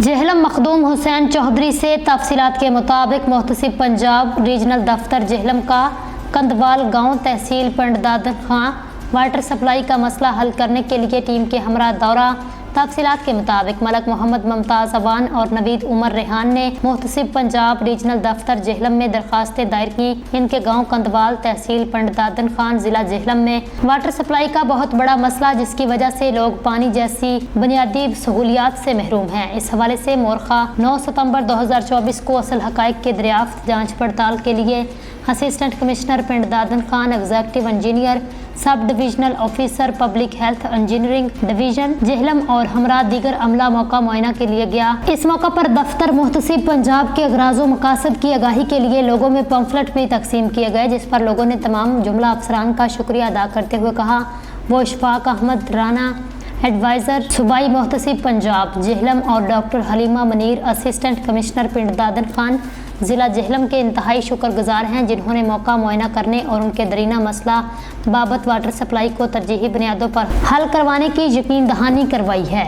जहलम मखदूम हुसैन चौधरी से तफसीलात के मुताबिक मुहतसिब पंजाब रीजनल दफ्तर जहलम का कंदवाल गांव तहसील पंडदादन खां वाटर सप्लाई का मसला हल करने के लिए टीम के हमरा दौरा। तफसीलात के मुताबिक मलक मोहम्मद मुमताज़ अवान और नवीद उमर रेहान ने मुहतसिब पंजाब रीजनल दफ्तर जहलम में दरखास्तें दायर की। इनके गांव कंदवाल तहसील पंडदादन खान जिला जहलम में वाटर सप्लाई का बहुत बड़ा मसला, जिसकी वजह से लोग पानी जैसी बुनियादी सहूलियात से महरूम हैं। इस हवाले से मोरखा 9 सितंबर 2024 को असल हकाइक के दरियाफ्त जाँच पड़ताल के लिए assistant commissioner पंडदादन Khan, executive engineer, sub divisional officer public health engineering division Jhelum और हमरा दीगर अमला मौका मुआयना के लिए गया। इस मौका पर दफ्तर मुहतसिब पंजाब के अगराज़ो मकासद की आगाही के लिए लोगों में पम्फलेट भी तकसीम किए गए, जिस पर लोगों ने तमाम जुमला अफसरान का शुक्रिया अदा करते हुए कहा वो इशफाक अहमद राना एडवाइज़र सूबाई मुहतसिब पंजाब जहलम और doctor Halima Munir assistant commissioner पंडदादन Khan ज़िला जहलम के इंतहाई शुक्रगुजार हैं, जिन्होंने मौका मुआयना करने और उनके दरीना मसला बाबत वाटर सप्लाई को तरजीही बुनियादों पर हल करवाने की यकीन दहानी करवाई है।